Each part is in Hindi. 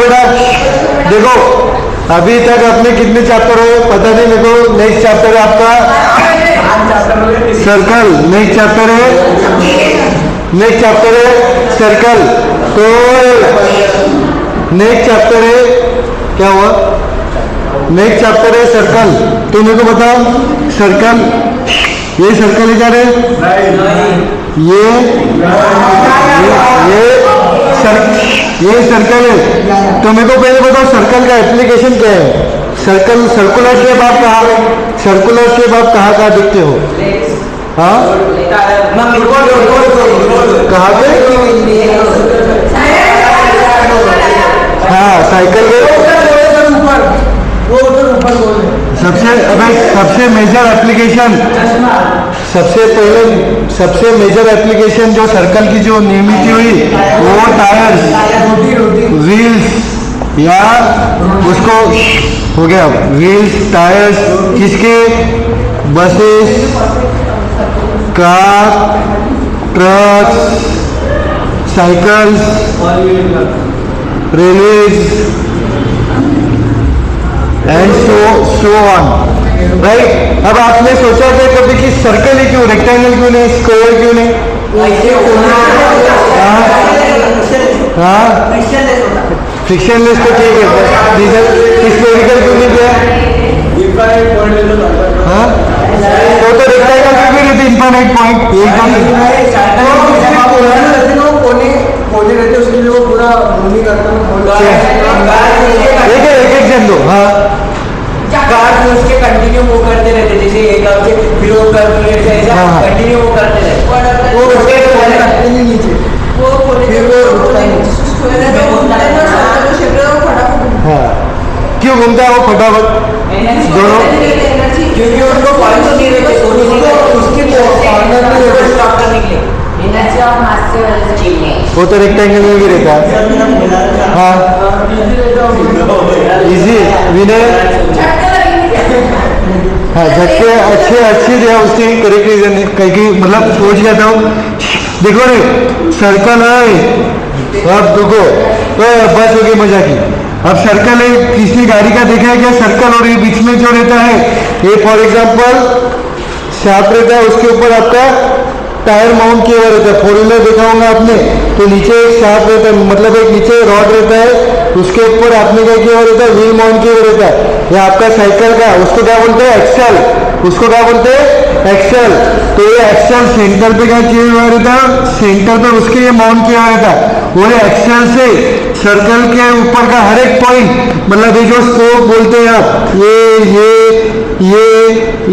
बेटा देखो, अभी तक अपने कितने चैप्टर हुए पता नहीं मेरे को। नेक्स्ट चैप्टर है आपका सर्कल, नेक्स्ट चैप्टर है सर्कल। तो नेक्स्ट चैप्टर है क्या हुआ, नेक्स्ट चैप्टर है सर्कल। तो मेरे को बताओ सर्कल, ये सर्कल है क्या रे, ये सर्कल है। तो मेरे को पहले बताओ सर्कल का एप्लीकेशन क्या है। सर्कल, सर्कुलर शेप आप कहाँ दिखते हो? हाँ कहाँ पे? हाँ साइकिल के सबसे मेजर एप्लीकेशन, सबसे मेजर एप्लीकेशन जो सर्कल की जो निर्मित हुई वो टायर्स, व्हील्स या उसको हो गया व्हील्स, टायर्स किसके, buses, car, trucks, cycles, railways and so on, right. अब आपने सोचा था कभी कि सर्कल ही क्यों, रेक्टेंगल क्यों नहीं, स्क्वायर क्यों नहीं? हाँ फ्रिक्शनलेस तो ठीक है, हिस्टोरिकल क्यों नहीं किया? हाँ तो रेक्टेंगल क्यों भी रहते, इनफाइनाइट पॉइंट कोने रहते उसके लिए वो पूरा मूवी करता है। एक जन दो। हाँ कार उसके कंटिन्यू वो करते रहते, जैसे एक आपसे फिर वो करते ऐसा कंटिन्यू वो करते रहते, वो उसके कंटिन्यू नीचे वो फिर क्यों घूमता है वो फटाफट दोनों? क्योंकि उनको पॉइंट नहीं रहते उसके कॉर्नर में स्टॉप करने के लिए एनर्जी ऑफ मास से वजह से वो तो रेक्टेंगल में भी रहता है। हाँ इजी विनय। हाँ झटके अच्छे दिया उसकी करेक्ट रीजन है, कहीं मतलब सोच जाता हूँ। देखो रे सर्कल है, अब देखो बस हो गई मजा की। अब सर्कल है, किसी गाड़ी का देखा है क्या सर्कल, और ये बीच में जो रहता है ये फॉर एग्जांपल शाफ्ट रहता है, उसके ऊपर आपका टायर माउंट किया हुआ रहता है। फोर व्हीलर देखा होगा आपने, तो नीचे एक शाफ्ट रहता है, मतलब एक नीचे रॉड रहता है, उसके ऊपर आपने क्या किया हुआ रहता है, व्हील माउंट किया हुआ रहता है। या आपका साइकिल का उसको क्या बोलते हैं, एक्सेल, उसको क्या बोलते हैं, एक्सेल। तो ये एक्सेल सेंटर पे क्या किया हुआ रहता है, सेंटर पे उसके ये माउंट किया हुआ रहता है। वो एक्सेल से सर्कल के ऊपर का हर एक पॉइंट, मतलब ये जो स्कोप बोलते हैं आप,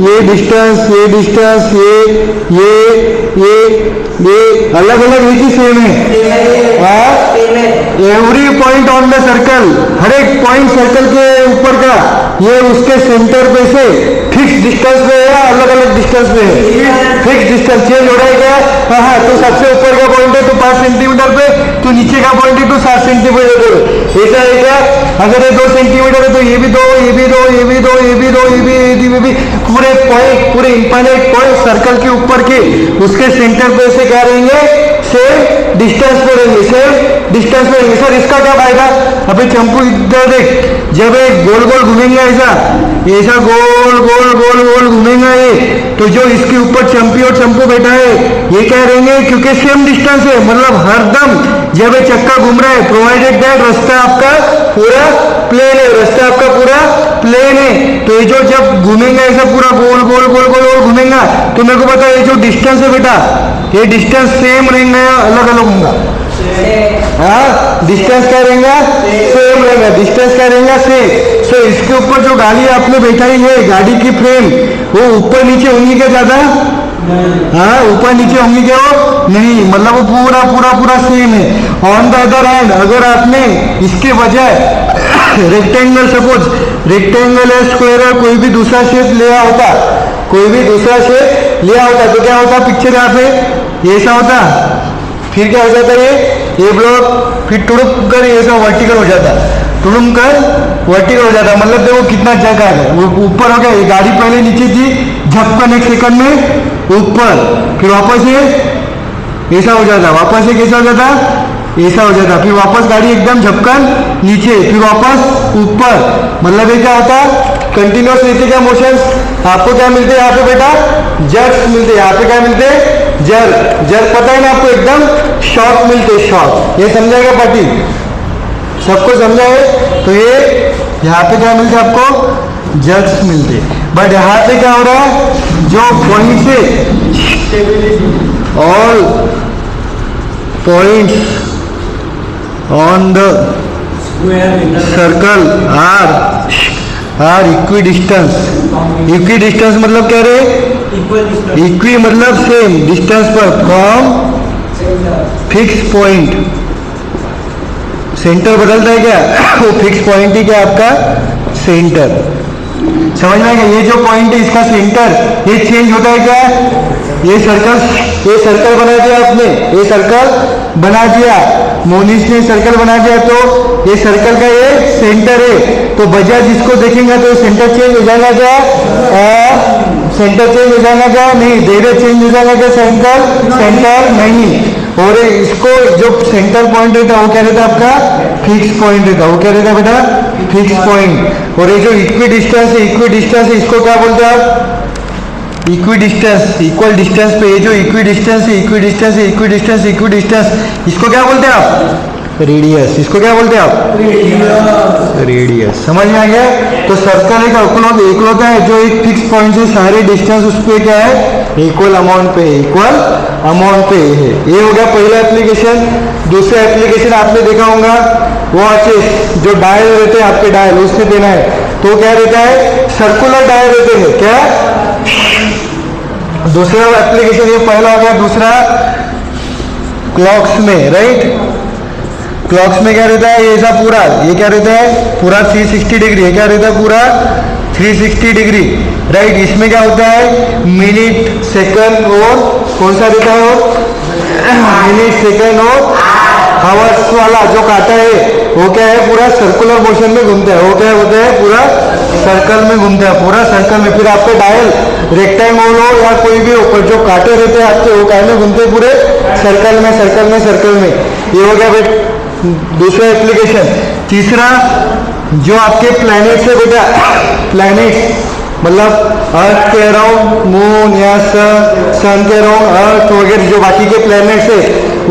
ये डिस्टेंस, ये अलग अलग एक ही सेम है। Every point on the circle, हर एक पॉइंट सर्कल के ऊपर का ये उसके सेंटर पे से फिक्स डिस्टेंस पे है, अलग अलग डिस्टेंस पे है। फिक्स डिस्टेंस चेंज हो रहा है क्या? हाँ तो सबसे ऊपर का पॉइंट है तो 5 सेंटीमीटर पे, तो नीचे का पॉइंट है तो 7 सेंटीमीटर पे। ऐसा है क्या? अगर ये 2 सेंटीमीटर है तो ये भी 2, ये भी 2, ये भी 2, ये भी 2, ये भी पूरे पॉइंट, पूरे इंफाइनाइट पॉइंट सर्कल के ऊपर के उसके सेंटर पे से क्या रहेंगे, सेम डिस्टेंस पे रहेंगे, सेम डिस्टेंस पे रहेंगे। सर इसका क्या फायदा? अभी चंपू इधर देख, जब एक गोल गोल घूमेंगे ऐसा गोल गोल गोल गोल घूमेंगा ये, तो जो इसके ऊपर चंपी और चंपू बैठा है ये क्या रहेंगे, क्योंकि सेम डिस्टेंस है, मतलब हरदम जब ये चक्का घूम रहा है, प्रोवाइडेड दैट रास्ता आपका पूरा प्लेन है, रास्ता आपका पूरा प्लेन है, तो ये जो जब घूमेंगे ऐसा पूरा गोल गोल गोल गोल गोल घूमेंगा, तो मेरे को पता है ये जो डिस्टेंस है बेटा, ये डिस्टेंस सेम रहेंगे या अलग अलग होगा? हाँ डिस्टेंस क्या रहेगा, सेम रहेगा। डिस्टेंस क्या रहेगा, सेम। सो इसके ऊपर जो गाड़ी आपने बैठाई है, गाड़ी की फ्रेम, वो ऊपर नीचे होंगी क्या ज्यादा? हाँ ऊपर नीचे होंगी क्या? वो नहीं, मतलब वो पूरा पूरा पूरा सेम है। ऑन द अदर हैंड अगर आपने इसके बजाय रेक्टेंगल, सपोज रेक्टेंगल या स्क्वायर या कोई भी दूसरा शेप लिया होता, कोई भी दूसरा शेप लिया होता, तो क्या होता पिक्चर यहाँ पे ऐसा होता, फिर क्या हो जाता ये ब्लॉक, फिर टुड़ुक कर ऐसा वर्टिकल हो जाता, टुड़ुम कर वर्टिकल हो जाता। मतलब देखो कितना जगह है, वो ऊपर हो गया, ये गाड़ी पहले नीचे थी, झपकन एक सेकंड में ऊपर, फिर वापस ये ऐसा हो जाता, वापस ये कैसा हो जाता ऐसा हो जाता, फिर वापस गाड़ी एकदम झपकन नीचे, फिर वापस ऊपर, मतलब ये क्या होता है कंटिन्यूस रहते क्या मोशंस। आपको क्या मिलते हैं यहाँ पे बेटा, जर्क्स मिलते हैं। यहाँ पे क्या मिलते हैं, जर्क। जर्क पता है ना आपको, एकदम शॉक मिलते, शॉक। ये समझाएगा पाटिल, सबको समझा है। तो ये यहाँ पे क्या मिलते आपको, जर्क्स मिलते। बट यहाँ पे क्या हो रहा है, जो पॉइंट से all points on the circle are equidistant। equidistant मतलब क्या रहे, इक्वी मतलब सेम डिस्टेंस पर फ्रॉम फिक्स पॉइंट। सेंटर बदलता है क्या, वो फिक्स पॉइंट ही क्या आपका सेंटर। समझ में आएगा, ये जो पॉइंट है इसका सेंटर ये चेंज होता है क्या, ये सर्कल बना दिया आपने, ये सर्कल बना दिया, मोनिश ने सर्कल बना दिया, तो ये सर्कल का ये सेंटर है। तो बजाज इसको देखेंगे तो सेंटर चेंज हो जाएगा क्या, सेंटर चेंज हो जाएगा क्या, नहीं। धीरे चेंज हो जाएगा क्या, सेंटर नहीं। और इसको जो सेंटर पॉइंट रहता है वो क्या रहता है आपका फिक्स पॉइंट रहता है, वो क्या रहता है बेटा फिक्स पॉइंट। और ये जो इक्वी डिस्टेंस है इसको क्या बोलते हैं आप, इक्वी डिस्टेंस, इक्वल डिस्टेंस पे ये जो इक्वी डिस्टेंस इसको क्या बोलते हैं आप, रेडियस। इसको क्या बोलते हैं आप, रेडियस। समझ में आ गया। तो सर्कल एक इक्वलता है जो एक फिक्स पॉइंट से सारे डिस्टेंस उस पे क्या है, इक्वल अमाउंट पे है, ये हो गया पहला एप्लीकेशन। दूसरा एप्लीकेशन आपने देखा होगा, वो अच्छे जो डायल रहते हैं आपके, डायल उसमें देना है तो क्या रहता है, सर्कुलर डायल रहते हैं क्या। दूसरा एप्लीकेशन ये पहला हो गया। दूसरा क्लॉक्स में, राइट, क्लॉक्स में क्या रहता है, ये ऐसा पूरा, ये क्या रहता है पूरा 360 डिग्री, ये क्या रहता है पूरा 360 डिग्री, राइट। इसमें क्या होता है मिनट सेकंड और कौन सा रहता है, मिनट सेकंड और हावर्स वाला जो काटा है वो क्या है पूरा सर्कुलर मोशन में घूमता है, वो क्या होता है पूरा सर्कल में घूमता है, पूरा सर्कल में। फिर आपके डायल रेक्टेंगल हो या कोई भी ऊपर जो कांटे रहते हैं आपके, वो काय में घूमते हैं पूरे सर्कल में। ये हो गया बेटा दूसरा एप्लीकेशन। तीसरा जो आपके प्लैनेट्स है बेटा, प्लैनेट्स मतलब अर्थ के अराउंड, मून या सन के अराउंड, अर्थ वगैरह जो बाकी के प्लैनेट्स है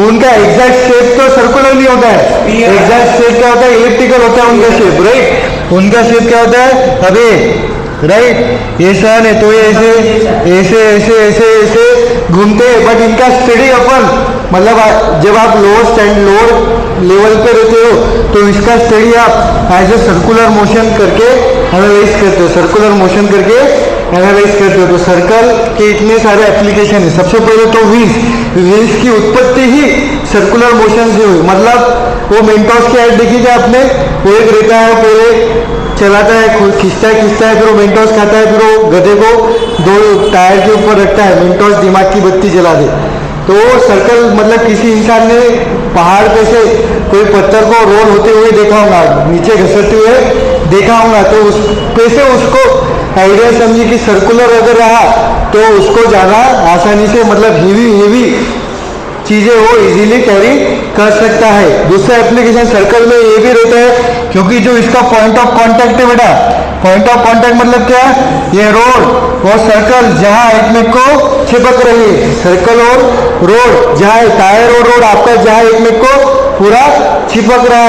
उनका एग्जैक्ट शेप तो सर्कुलर नहीं होता है, एग्जैक्ट शेप क्या होता है, इलिप्टिकल होता है उनका शेप, राइट। उनका शेप क्या होता है, अबे राइट, ये सन है तो ये ऐसे घूमते हैं। बट इनका स्टडी अपन मतलब जब आप लोअर लेवल पे रहते हो तो इसका स्टडी आप एज ए सर्कुलर मोशन करके एनालाइज करते हो, सर्कुलर मोशन करके एनालाइज करते हो। तो सर्कल के इतने सारे एप्लीकेशन है। सबसे पहले तो व्हील्स की उत्पत्ति ही सर्कुलर मोशन से हुई। मतलब वो मेंटोस की ऐड देखी क्या आपने, वो एक रहता है पहले चलाता है, खींचता है, फिर वो मेंटोस खाता है, फिर वो गधे को 2 टायर के ऊपर रखता है, मेंटोस दिमाग की बत्ती जला दे। तो सर्कल मतलब किसी इंसान ने पहाड़ पे से कोई पत्थर को रोल होते हुए देखा होगा, नीचे घसरते हुए देखा होगा, तो उस पे से उसको आइडिया समझी कि सर्कुलर अगर रहा तो उसको ज़्यादा आसानी से मतलब हेवी चीज़ें वो इजीली कैरी कर सकता है। दूसरा एप्लीकेशन सर्कल में ये भी रहता है क्योंकि जो इसका पॉइंट ऑफ कांटेक्ट है बेटा, पॉइंट ऑफ कांटेक्ट मतलब क्या, ये रोड और सर्कल जहाँ एक में को चिपक रही है, सर्कल और रोड जहाँ टायर और रोड आपका जहाँ एक में को पूरा चिपक रहा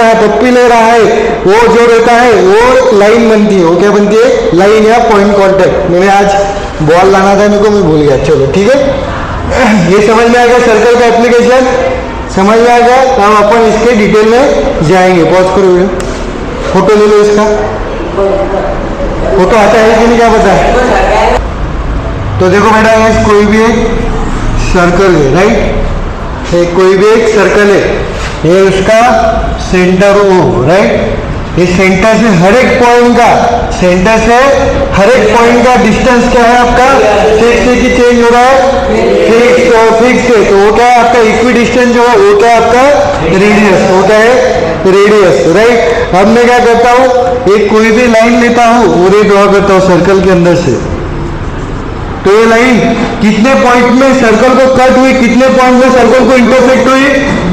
है, पप्पी ले रहा है, वो जो रहता है वो लाइन बनती है। वो क्या बनती है, लाइन या पॉइंट कांटेक्ट। मैंने आज बॉल लाना था मेरे को, मैं भूल गया। चलो ठीक है, ये समझ में आ गया सर्कल का एप्लीकेशन, समझ में आ गया। तो हम अपन इसके डिटेल में जाएंगे। पॉज करो वीडियो, फोटो ले लो इसका, फोटो आता है कि नहीं क्या पता है। तो देखो बेटा ये कोई भी एक सर्कल है, राइट, कोई भी एक सर्कल है, ये उसका सेंटर ओ, राइट। ये सेंटर से हर एक पॉइंट का डिस्टेंस क्या है आपका, फिक्स है कि चेंज हो रहा है, फिक्स है। तो वो क्या है आपका इक्वी डिस्टेंस जो है वो क्या है आपका रेडियस, होता है रेडियस, राइट। अब मैं क्या करता हूँ, एक कोई भी लाइन लेता हूँ और ये ड्रॉ करता हूँ सर्कल के अंदर से, तो ये लाइन कितने पॉइंट में सर्कल को कट हुई, कितने पॉइंट में सर्कल को इंटरसेक्ट हुई?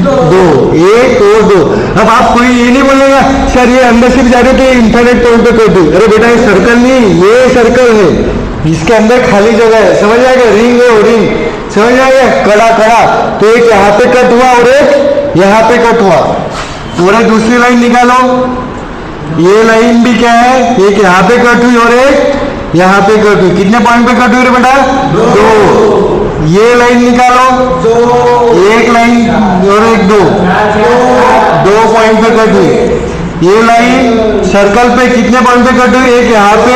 2, 1 और 2। अब आप कोई ये नहीं बोलेगा सर ये अंदर से भी जा रहे थे इन्फाइनाइट पॉइंट पे कट हुई। अरे बेटा ये सर्कल नहीं, ये सर्कल है, इसके अंदर खाली जगह है, समझ आ गया? रिंग है और रिंग, समझ आ गया? कड़ा कड़ा, तो एक यहाँ पे कट हुआ और एक यहाँ पे कट हुआ। और एक दूसरी लाइन निकालो, ये लाइन भी क्या है, एक यहाँ पे कट हुई और एक यहाँ पे कट हुई। कितने पॉइंट पे कट हुई रे बेटा? 2। ये लाइन निकालो, 2, एक लाइन और एक 2 पॉइंट पे कट हुई। ये लाइन सर्कल पे कितने पॉइंट पे कट हुई? एक यहाँ पे,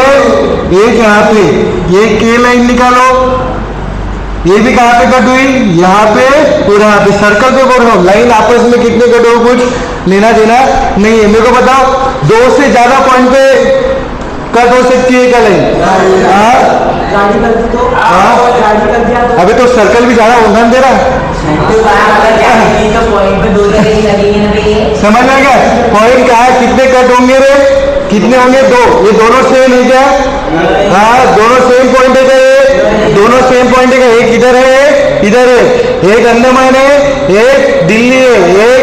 एक यहाँ पे। ये लाइन निकालो, ये भी कहाँ पे कट हुई? यहाँ पे और यहाँ पे। सर्कल पे बोल रहा हूँ, लाइन आपस में कितने कट हो कुछ लेना देना नहीं है। मेरे को बताओ 2 से ज्यादा पॉइंट पे कट हो सकती है क्या लाइन? अबे तो सर्कल भी ज्यादा उदाहरण दे रहा, समझ आ गया? पॉइंट क्या है, कितने कट होंगे रे? कितने होंगे? 2। ये दोनों सेम है क्या? हाँ, दोनों सेम पॉइंट है क्या? ये दोनों सेम पॉइंट है क्या? एक इधर है, इधर है, एक अंडमान है, एक दिल्ली है, एक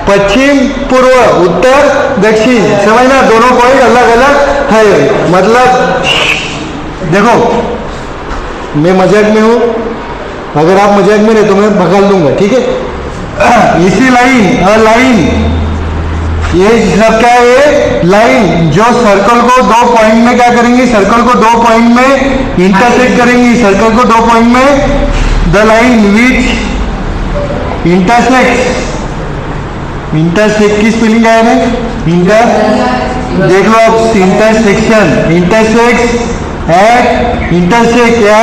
पश्चिम पूर्व उत्तर दक्षिण, समझना? दोनों पॉइंट अलग अलग है। मतलब देखो मैं मजाक में हूँ, अगर आप मजाक में रहे तो मैं भगा दूंगा, ठीक है? इसी लाइन और लाइन, ये सब क्या है? लाइन जो सर्कल को 2 पॉइंट में क्या करेंगी? सर्कल को 2 पॉइंट में इंटरसेक्ट करेंगी। सर्कल को 2 पॉइंट में, द लाइन विच इंटरसेक्ट की स्पेलिंग क्या है? देख लो आप, इंटरसेक्शन, इंटरसेक्ट एट, इंटरसेक्ट या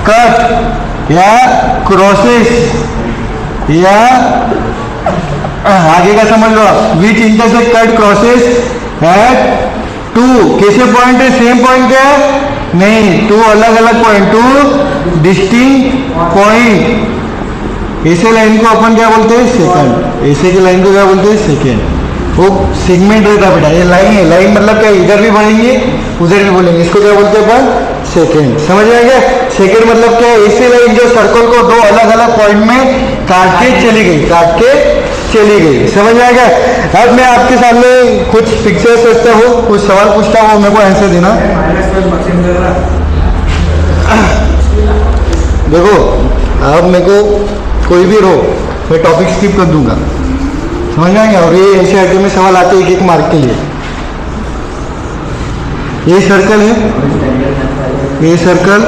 कट या क्रॉसेस या आगे का समझ लो आप, which intersect cut crosses at 2। कैसे पॉइंट है? सेम पॉइंट क्या है? नहीं, 2 अलग अलग पॉइंट, 2 डिस्टिंक्ट पॉइंट। ऐसे लाइन को अपन क्या बोलते हैं? सेकंड। ऐसे की लाइन को क्या बोलते हैं? सेकंड। वो सेगमेंट रहता बेटा, ये लाइन है। लाइन मतलब क्या? इधर भी बढ़ेंगे उधर भी बोलेंगे, इसको क्या बोलते हैं अपन? सेकंड। समझ आ गया? सेकंड मतलब क्या है? ऐसी लाइन जो सर्कल को 2 अलग अलग पॉइंट में काट के चली गई, काट के चली गई, समझ आ गया? अब मैं आपके सामने कुछ पिक्चर्स रखता हूँ, कुछ सवाल पूछता हूँ, मेरे को आंसर देना। देखो अब मेरे को कोई भी रो, मैं टॉपिक स्किप कर दूंगा, समझ आएंगे? और ये एनसीईआरटी में सवाल आते हैं 1 मार्क के लिए। ये सर्कल है, ये सर्कल,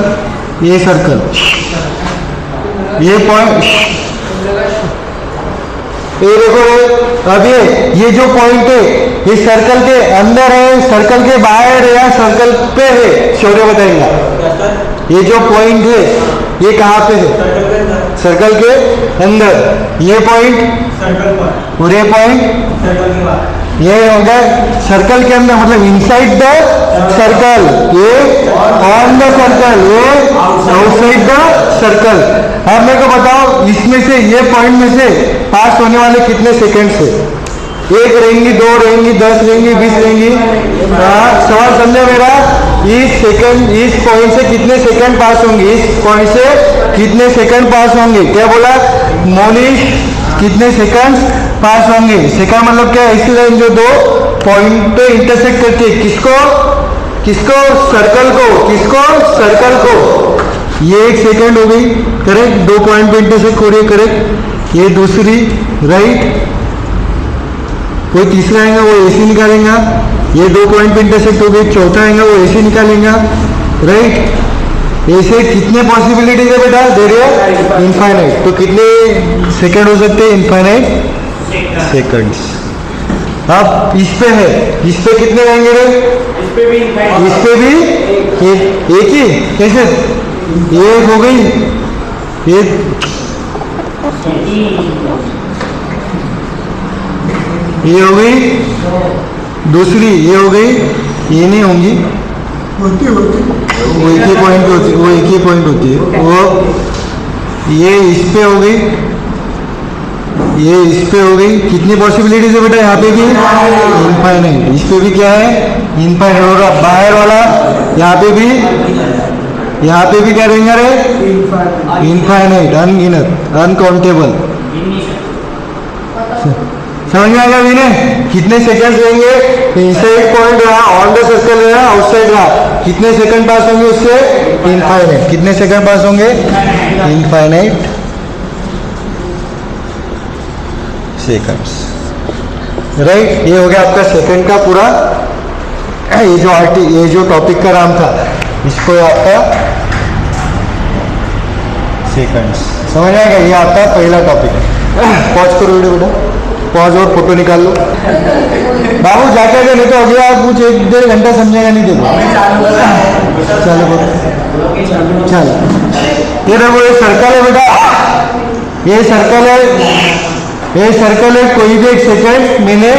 ये सर्कल, ये पॉइंट, ये देखो अब ये जो पॉइंट है ये सर्कल के अंदर है, सर्कल के बाहर है या सर्कल पे है? शौर्य बताएगा। ये जो पॉइंट है ये कहाँ पे है? सर्कल के अंदर। ये पॉइंट और ये पॉइंट ये होगा सर्कल के अंदर, मतलब इनसाइड द सर्कल, ये ऑन द सर्कल, ये आउटसाइड द सर्कल। अब मेरे को बताओ इसमें से, ये पॉइंट में से पास होने वाले कितने सेकंड से? 1 रहेंगी, 2 रहेंगी, 10 रहेंगी, 20 रहेंगी? सवाल समझे मेरा? इस सेकंड, इस पॉइंट से कितने सेकंड पास होंगे? इस पॉइंट से कितने सेकंड पास होंगे? क्या बोला मोनिश? कितने सेकंड पास होंगे? सेकंड मतलब क्या? ऐसी लाइन जो 2 पॉइंट पे इंटरसेक्ट करती है, किसको? किसको? सर्कल को। किसको? सर्कल को। ये 1 सेकंड हो गई, करेक्ट? 2 पॉइंट पे इंटरसेक्ट हो रही है, करेक्ट? ये दूसरी, राइट? कोई तीसरा आएगा वो ऐसे निकालेगा, ये 2 पॉइंट पे इंटरसेक्ट हो गई, चौथा आएगा वो ऐसे निकालेगा, राइट? ऐसे कितने पॉसिबिलिटीज है बेटा? दे रहे हैं इनफाइनाइट। तो कितने सेकंड हो सकते हैं? Infinite seconds. अब इस पे है, इस पे कितने रहेंगे रे? इस पे भी एक ही, कैसे? एक हो गई, ये हो गई, दूसरी ये हो गई, ये नहीं होंगी, वो एक ही पॉइंट होती है, वो एक ही पॉइंट होती है। वो ये इस पे हो गई, ये इस पे हो गई। कितनी पॉसिबिलिटीज है बेटा? यहाँ पे भी इनफाइनाइट, इस पे भी क्या है? इनफाइनाइट। और बाहर वाला यहाँ पे भी यहाँ पे भी क्या रहेंगे रे? इनफाइनाइट, अनगिनत, अनकाउंटेबल। समझ में आएगा विनय? कितने सेकंड रहेंगे? इनसाइड पॉइंट रहा, ऑन द सर्कल रहा, आउटसाइड रहा, कितने सेकंड पास होंगे उससे? इनफाइनाइट। कितने सेकंड पास होंगे? Infinite seconds. राइट, ये हो गया आपका सेकंड का पूरा। ये जो टॉपिक का नाम था, इसको आपका सेकंड्स। समझ आएगा? ये आपका पहला टॉपिक है। पॉज करो वीडियो बेटा, पॉज और फोटो निकाल लो। बाबू जाके नहीं तो अभी आप कुछ 1-1.5 घंटा समझेगा नहीं। देखो चलो चल, ये देखो ये सर्कल है बेटा, ये सर्कल है, ये सर्कल है। कोई भी एक सेकंड मैंने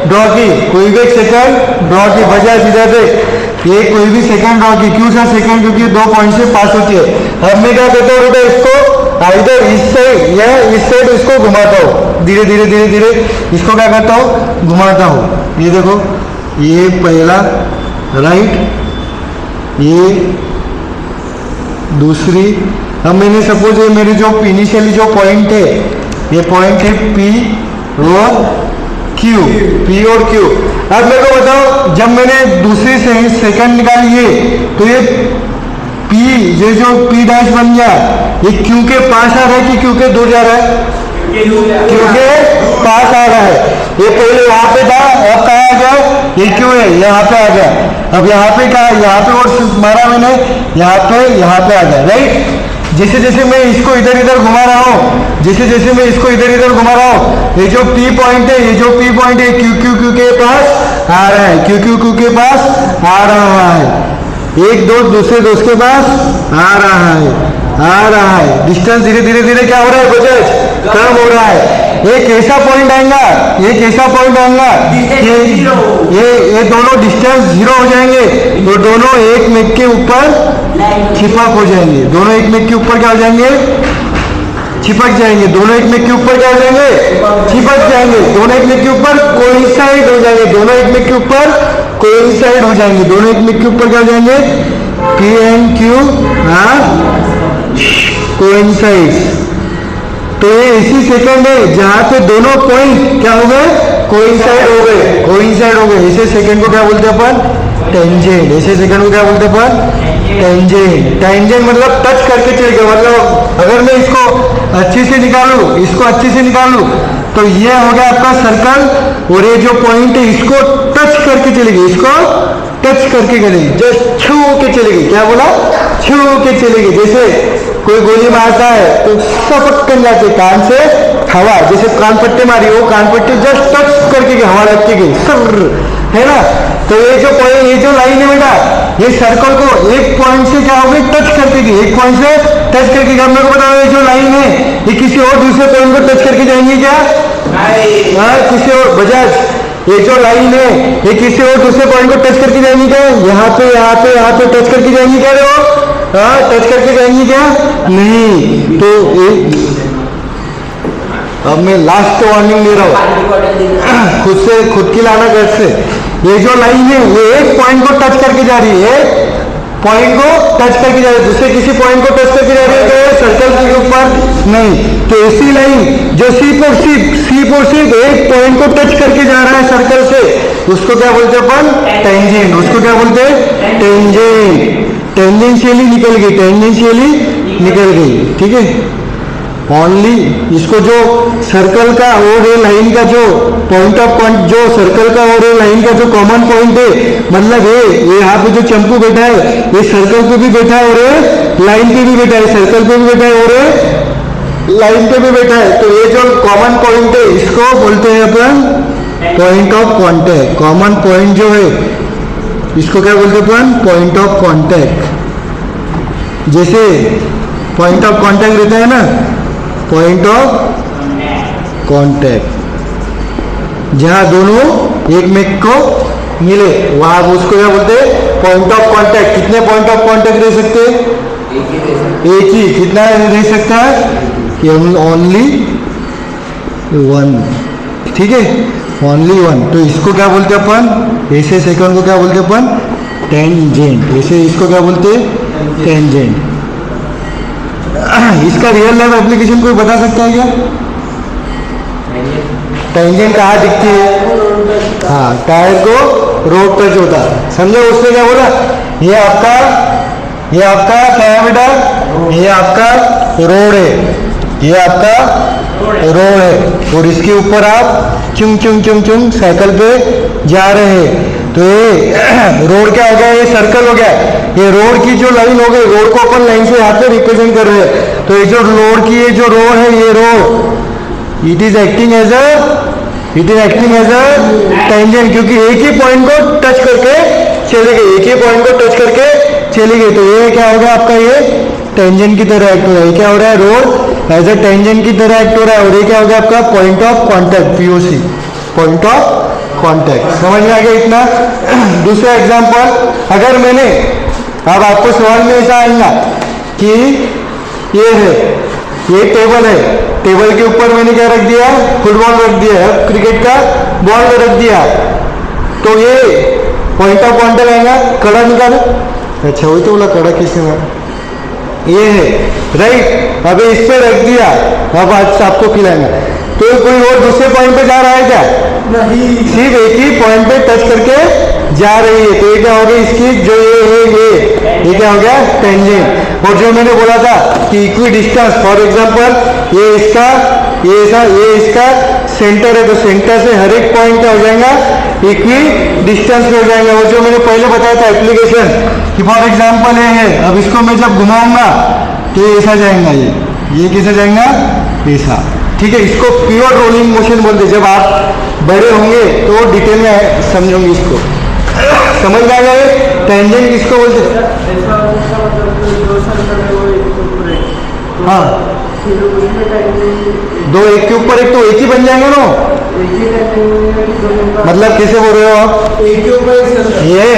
ड्रॉ की, कोई भी एक सेकंड ड्रॉ की, बजाय सीधा देख, ये कोई भी सेकंड ड्रॉ की। क्यों सा सेकंड? क्योंकि 2 पॉइंट से पास होती है। अब मैं क्या कहता हूँ बेटा, इसको इधर इस साइड या इस साइड इसको घुमाता हूँ, धीरे धीरे धीरे धीरे इसको क्या करता हूँ? घुमाता हूँ। ये देखो, ये पहला राइट, ये दूसरी। अब मैंने सपोज ये मेरी जो इनिशियली जो पॉइंट है, ये पॉइंट है P और Q, P और Q। अब मेरे को बताओ, जब मैंने दूसरी सेकंड निकाली है तो ये P, ये जो P डैश बन गया, ये Q के पास आ रहा है कि Q के दूर जा रहा है? Q के पास आ रहा है। ये पहले यहाँ पे था, अब कहाँ आ गया? ये Q है, यहाँ पे आ गया। अब यहाँ पे क्या? यहाँ पे और मारा मैंने, यहाँ पे आ गया। राइट, जैसे जैसे मैं इसको इधर इधर घुमा रहा हूँ, जैसे जैसे मैं इसको इधर इधर घुमा रहा हूँ, ये जो P पॉइंट है, ये जो P पॉइंट है Q के पास आ रहा है, Q के पास आ रहा है। एक दो दूसरे दोस्त के पास आ रहा है। डिस्टेंस धीरे धीरे धीरे क्या हो रहा है बजाज? कम हो रहा है। एक ऐसा पॉइंट आएगा, एक ऐसा पॉइंट आएगा कि ये दोनों डिस्टेंस 0 हो जाएंगे, तो दोनों एक मेक के ऊपर चिपक हो जाएंगे। दोनों एक मेक के ऊपर क्या हो जाएंगे? चिपक जाएंगे। दोनों एक मेक के ऊपर क्या हो जाएंगे? चिपक जाएंगे। दोनों एक मेक के ऊपर कोइंसाइड हो जाएंगे। दोनों एक मेक के ऊपर कोइंसाइड हो जाएंगे। दोनों एक मेक के ऊपर क्या हो जाएंगे? P and Q coincide. तो ये ऐसी सेकंड है जहां पे दोनों पॉइंट क्या हो गए? कोइंसाइड हो गए, कोइंसाइड हो गए। ऐसे सेकंड को क्या बोलते हैं अपन? टेंजेंट। ऐसे सेकंड को क्या बोलते हैं अपन? टेंजेंट। टेंजेंट मतलब टच करके चल गया। मतलब अगर मैं इसको अच्छे से निकालूं, इसको अच्छे से निकालूं, तो ये हो गया आपका सर्कल, और ये जो पॉइंट है इसको टच करके चलेगी, इसको टच करके चलेगी, जस्ट छू के चलेगी। क्या बोला? छू के चलेगी। जैसे कोई गोली मारता है तो सपक कर जाते कान से हवा, जैसे कान पट्टी मारी, वो कान पट्टी जस्ट टच करके गई, हवा लग के गई, सर, है ना? तो ये जो पॉइंट, ये जो लाइन है बेटा, ये सर्कल को एक पॉइंट से क्या हो गई? टच करके गई, एक पॉइंट से टच करके गई। मेरे को बताओ, ये जो लाइन है ये किसी और दूसरे पॉइंट को टच करके जाएंगी क्या? किसी और बजाज, ये जो लाइन है ये किसी और दूसरे पॉइंट को टच करके जाएंगी क्या? यहाँ पे टच करके जाएंगी क्या? टच करके जाएंगी क्या? नहीं। तो अब मैं लास्ट वार्निंग दे रहा हूँ, खुद की लाना घर से। ये जो लाइन है ये एक पॉइंट को टच करके जा रही है, पॉइंट को टच करके जा रही है, दूसरे किसी पॉइंट को टच करके जा रही है, तो सर्कल के ऊपर नहीं। तो ऐसी लाइन जो सिर्फ और सिर्फ एक पॉइंट को टच करके जा रहा है सर्कल से, उसको क्या बोलते हैं अपन? टेंजेंट। उसको क्या बोलते हैं? टेंजेंट। टेंजेंशियली निकल गई, टेंजेंशियली निकल गई। ठीक है, ओनली इसको जो सर्कल का और ये लाइन का जो पॉइंट ऑफ पॉइंट, जो सर्कल का और ये लाइन का जो कॉमन पॉइंट है, मतलब ये यहाँ पे जो चंपू बैठा है ये सर्कल पे भी बैठा है और ये लाइन पे भी बैठा है, सर्कल पे भी बैठा है और ये लाइन पे भी बैठा है। तो ये जो कॉमन पॉइंट है इसको बोलते हैं अपन point of contact. Common point जो है इसको क्या बोलते हैं अपन? Point of contact. जैसे पॉइंट ऑफ कॉन्टैक्ट रहता है ना, पॉइंट ऑफ कॉन्टैक्ट, जहां दोनों एक मेक को मिले वहां उसको क्या बोलते हैं? Point of contact. कितने पॉइंट ऑफ कॉन्टैक्ट रह सकते हैं? एक ही। कितना रह सकता है? Only one. ठीक है, ओनली वन। तो इसको क्या बोलते हैं अपन? ऐसे सेकंड को क्या बोलते हैं अपन? टेंजेंट। ऐसे इसको क्या बोलते हैं? टेंजेंट। इसका रियल लाइफ एप्लीकेशन कोई बता सकता है क्या? टेंजेंट कहाँ दिखती है? हाँ, टायर को रोड टच होता है, समझो। उसने क्या बोला, ये आपका क्या है बेटा, ये आपका रोड है, ये आपका रोड है, और इसके ऊपर आप चुंग चुंग चुंग चुंग साइकिल पे जा रहे हैं। तो ये रोड क्या हो गया, ये सर्कल हो गया। ये रोड की जो लाइन हो गई, रोड को अपन लाइन से यहाँ पे रिप्रेजेंट कर रहे हैं। तो ये जो रोड की ये जो रोड है, ये road it is acting as a tangent, क्योंकि एक ही पॉइंट को टच करके चले गए, एक ही पॉइंट को टच करके चली गई। तो ये क्या होगा आपका, ये टेंजेंट की तरह एक्ट हो रहा है। क्या हो रहा है, रोड एज अ टेंजेंट की तरह एक्ट हो रहा है। और ये क्या हो गया आपका, point of contact, POC, point of contact. समझ में आ गया इतना? दूसरा एग्जांपल, अगर मैंने, अब आपको सवाल में ऐसा आएगा कि ये है, ये टेबल है, टेबल के ऊपर मैंने क्या रख दिया, फुटबॉल रख दिया, क्रिकेट का बॉल रख दिया। तो ये पॉइंट ऑफ कॉन्टैक्ट आएगा, कड़ा निकालो। अच्छा, वही तो बोला, कड़ा किसने मारा, ये है, राइट। अभी इस पे रख दिया, अब आज आपको खिलाएंगे। तो कोई और दूसरे पॉइंट पे जा रहा है क्या? नहीं, सिर्फ एक ही पॉइंट पे टच करके जा रही है। तो ये क्या हो गया, इसकी जो ये है, ये क्या हो गया, टेंजेंट। और जो मैंने बोला था कि इक्वी डिस्टेंस, फॉर एग्जांपल ये इसका, ये इसका सेंटर है, तो सेंटर से हर एक पॉइंट क्या हो जाएगा, इक्वी डिस्टेंस में हो जाएगा। और जो मैंने पहले बताया था एप्लीकेशन कि फॉर एग्जांपल ये है, अब इसको मैं जब घुमाऊंगा तो ये ऐसा जाएगा, ये कैसे जाएगा, ऐसा, ठीक है। इसको प्योर रोलिंग मोशन बोलते हैं। जब आप बड़े होंगे तो डिटेल में समझोगे इसको। समझ में आ गया टेंजेंट किसको बोलते हैं? हाँ, दो एक के ऊपर एक, तो एक ही बन जाएंगे ना। मतलब कैसे बोल रहे हो आप? एक के ऊपर ये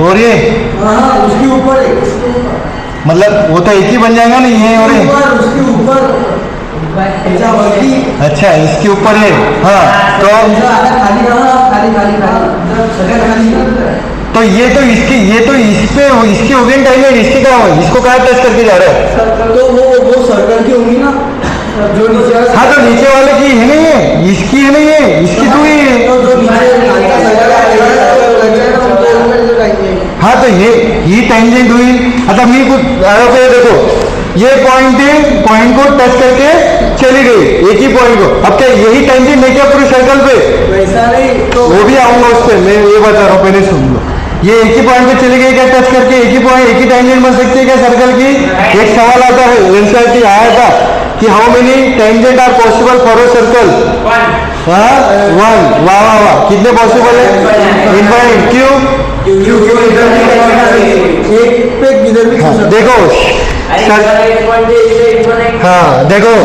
और ये, उसके ऊपर मतलब वो तो एक ही बन जाएगा ना, ये और ये, उसके ऊपर। अच्छा, इसके ऊपर है, हाँ। तो तो ये तो इसकी, ये तो इस पे, इसकी हो गई टाइम, इसकी क्या हुआ, इसको कहाँ टच करके जा रहा है? तो वो सर्कल की होंगी ना, जो नीचे। हाँ, तो नीचे वाले की है नहीं है, इसकी है नहीं है, इसकी तो ही है। हाँ, तो ये टेंजेंट हुई। अच्छा, मैं कुछ देखो, ये पॉइंट को टच करके चली गई, एक ही पॉइंट को। अब क्या यही टेंजेंट है क्या पूरी सर्कल पे? वैसा नहीं, तो वो भी आऊंगा उस पर, मैं ये बता रहा हूँ, पहले सुन लो। ये एक ही पॉइंट पे चली गई क्या टच करके, एक ही पॉइंट, एक ही टेंजेंट बन सकती है क्या सर्कल की? एक सवाल आता है, एनसीईआरटी आया था कि how many tangent are possible for a circle? हाँ, 1। वाह वाह वाह, कितने पॉसिबल है? इनफाइनाइट। क्यों? एक पे किधर भी। हाँ, देखो, हाँ देखो,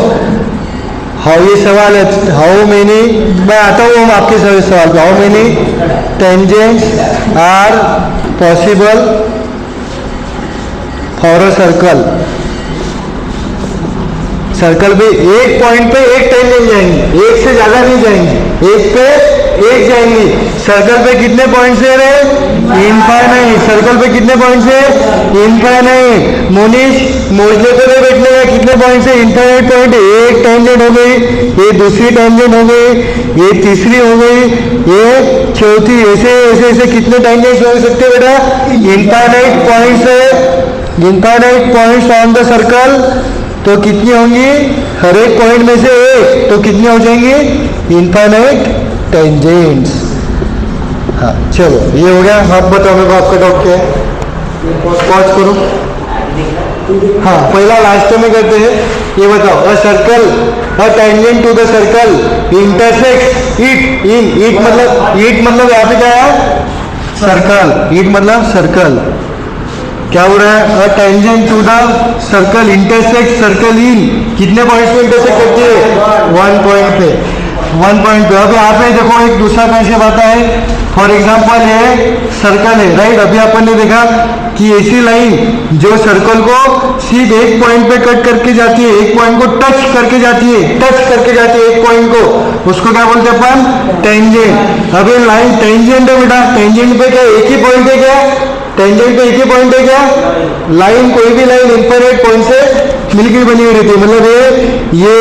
हाउ, ये सवाल है, हाउ मेनी, मैं आता हूँ आपके सवाल पे, how many tangents are possible for a circle? Circle पे एक पॉइंट पे एक टेंजेंट जाएंगे, एक से ज्यादा नहीं जाएंगे, एक पे एक जाएंगे। सर्कल पे कितने पॉइंट्स है रे? इनफाइनाइट। सर्कल पे कितने पॉइंट्स है? इनफाइनाइट। मोनिश, मोजले तो नहीं बैठने का, कितने पॉइंट्स है? Infinite point. एक टेंजेंट हो गई, ये दूसरी टेंजेंट हो गई, ये तीसरी हो गई, ये चौथी, ऐसे ऐसे ऐसे कितने टेंजेंट्स हो सकते बेटा? इनफाइनाइट पॉइंट्स है, infinite points on the circle. तो कितनी होंगी? हर एक पॉइंट में से एक, तो कितनी हो जाएंगी? Infinite tangents. हाँ, चलो ये हो गया। आप बताओ मेरे को, आपका डाउट क्या है? पॉज करो। हाँ, पहला लास्ट में करते हैं। ये बताओ, a circle, a tangent to the circle intersect it in, it मतलब यहाँ पे क्या है? सर्कल। इट मतलब सर्कल। क्या हो रहा है? A tangent to the circle intersect circle in, कितने पॉइंट्स पे इंटरसेक्ट करती है? 1 पॉइंट पे, 1 पॉइंट पे। अब यहाँ पे देखो एक दूसरा कंसेप्ट आता है। फॉर एग्जांपल ये सर्कल है, राइट। अभी अपन ने देखा कि ऐसी लाइन जो सर्कल को सिर्फ एक पॉइंट पे कट करके जाती है, एक पॉइंट को टच करके जाती है, एक पॉइंट को, उसको क्या बोलते हैं अपन? टेंजेंट। अब ये लाइन टेंजेंट है बेटा, टेंजेंट पे क्या एक ही पॉइंट है क्या? टेंजेंट पे एक ही पॉइंट है क्या? लाइन, कोई भी लाइन इन्फिनिट पॉइंट से मिलकर बनी हुई रहती है, मतलब ये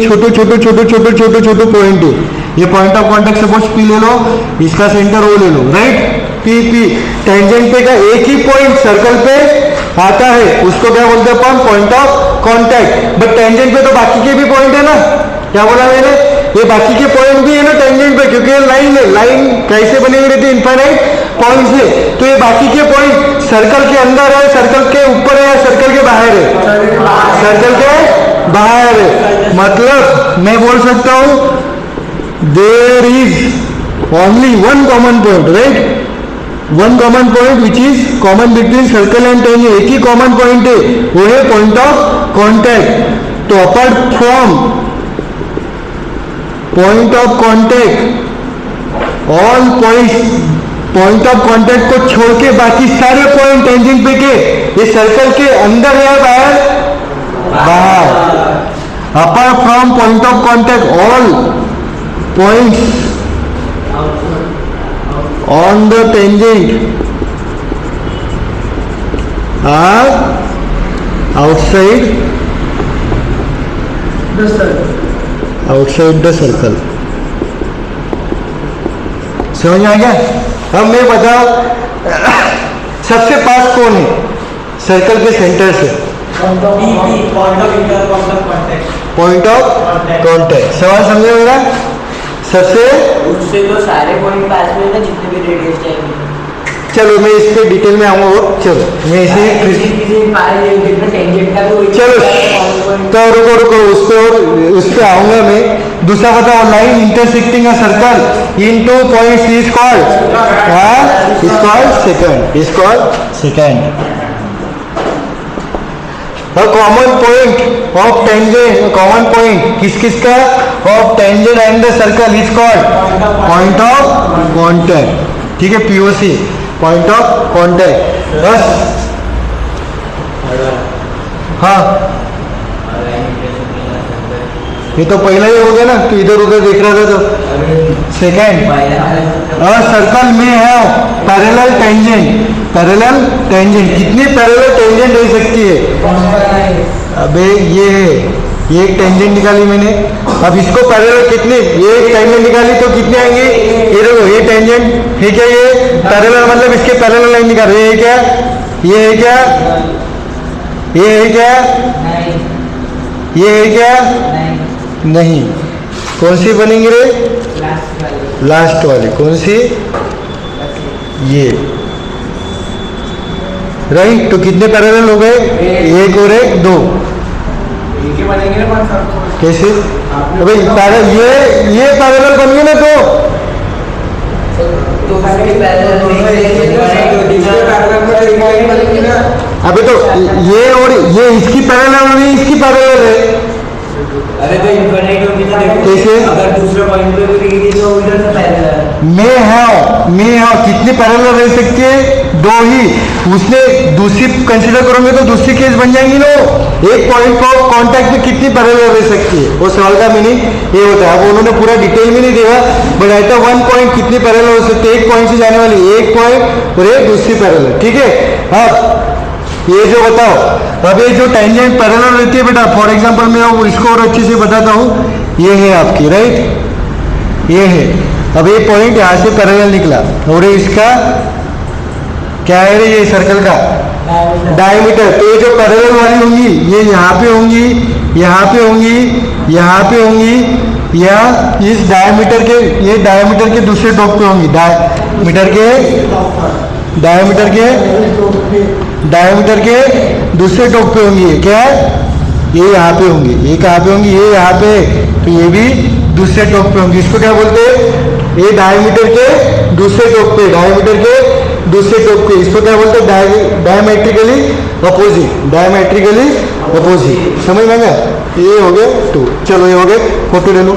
छोटे छोटे छोटे छोटे छोटे छोटे पॉइंट है। ये point of contact suppose P ले लो, इसका सेंटर ओ ले लो, राइट? पी पी टेंजेंट पे का एक ही पॉइंट सर्कल पे आता है, उसको क्या बोलते हैं अपन? Point of contact. But tangent पे तो बाकी के भी पॉइंट है ना, क्या बोला मैंने? ये बाकी के पॉइंट भी है ना टेंजेंट पे, क्योंकि ये लाइन है। लाइन कैसे बनी हुई रहती है? इनफाइनाइट पॉइंट से। तो ये बाकी के पॉइंट सर्कल के अंदर है, सर्कल के ऊपर है या सर्कल के बाहर है? सर्कल के बाहर है। मतलब मैं बोल सकता हूं there is only one common point, right? One common point which is common between circle and tangent. एक ही कॉमन पॉइंट है, वो है पॉइंट ऑफ कांटेक्ट। तो apart from point of contact, all points, point of contact को छोड़ के बाकी सारे पॉइंट टेंजेंट पे के ये सर्कल के अंदर है बाहर? बाहर। Apart from point of contact, all points on the tangent are outside the circle। समझ में आ गया? अब मैं बताओ सबसे पास कौन है सर्कल के सेंटर से? Point of contact. सवाल समझे मेरा? सबसे उससे तो सारे पॉइंट पास में ना, जितने भी रेडियस चाहिए। चलो मैं इस पे डिटेल में आऊंगा, चलो मैं इसे चलो तो उस पे आऊंगा मैं। दूसरा बताओ, line intersecting a circle in two points is called second. Common point of tangent, common point किस किस का? Of tangent and the circle is called point of contact. ठीक है, पीओसी, पॉइंट ऑफ कांटेक्ट। बस हाँ, ये तो पहला ही हो गया ना, तो इधर उधर देख रहा था तो सेकेंड। सर्कल में है पैरेलल टेंजेंट, पैरेलल टेंजेंट। कितनी पैरेलल टेंजेंट रह सकती है? अबे ये एक टेंजेंट निकाली मैंने, अब इसको पैरेलल कितनी, ये एक टेंजेंट निकाली तो कितने आएंगे? ये देखो, ये टेंजेंट है क्या? ये पैरेलल मतलब इसके पैरेलल लाइन निकाल। ये है क्या? ये है क्या? ये है क्या? ये है क्या? नहीं। कौन सी बनेंगी रे? लास्ट वाली। कौन सी? ये, राइट? तो कितने पैरेलल हो गए? एक और एक, दो। कैसे? भाई ये पैरेलल बन गए ना, अबे तो ये और ये इसकी पैरेलल हो गई, इसकी पैरेलल है। अरे तो इनफिनिट होगी तो देखो, कैसे? अगर दूसरे पॉइंट पे भी रहेगी तो उधर से पैरेलल मैं हाँ कितनी पैरेलल रह सकती है? दो ही। उसने दूसरी कंसीडर करोगे तो दूसरी केस बन जाएंगी ना। एक पॉइंट को कांटेक्ट में कितनी पैरेलल रह सकती है? वो सवाल का मीनिंग ये होता है। अब उन्होंने पूरा डिटेल में नहीं दिया, बट एट वन पॉइंट कितनी पैरेलल हो सकती है? एक पॉइंट से जाने वाली एक पॉइंट और एक दूसरी पैरेलल। ठीक है, अब ये जो बताओ, अब ये जो टेंजेंट पैरेलल रहती है बेटा, फॉर एग्जांपल मैं इसको और अच्छे से बताता हूँ। ये है आपकी, राइट? ये है। अब ये पॉइंट यहाँ से पैरेलल निकला और इसका क्या है रे? ये सर्कल का डायमीटर। तो ये जो पैरेलल वाली होंगी ये यहाँ पे होंगी, यहाँ पे होंगी, यहाँ पे होंगी, या इस डायमीटर के, ये डायमीटर के दूसरे टॉप पे होंगी। डायमीटर के दूसरे टॉप पे होंगी। ये क्या है? ये यहाँ पे होंगी। ये कहाँ पे होंगी? ये यहाँ पे। तो ये भी दूसरे टॉप पे होंगी। इसको क्या बोलते हैं? ये डायमीटर के दूसरे टॉप पे, डायमीटर के दूसरे टॉप पे। इसको क्या बोलते हैं? Diametrically opposite, diametrically opposite. समझ में आएगा? ये हो गए 2। चलो ये हो गए, फोटो ले लो।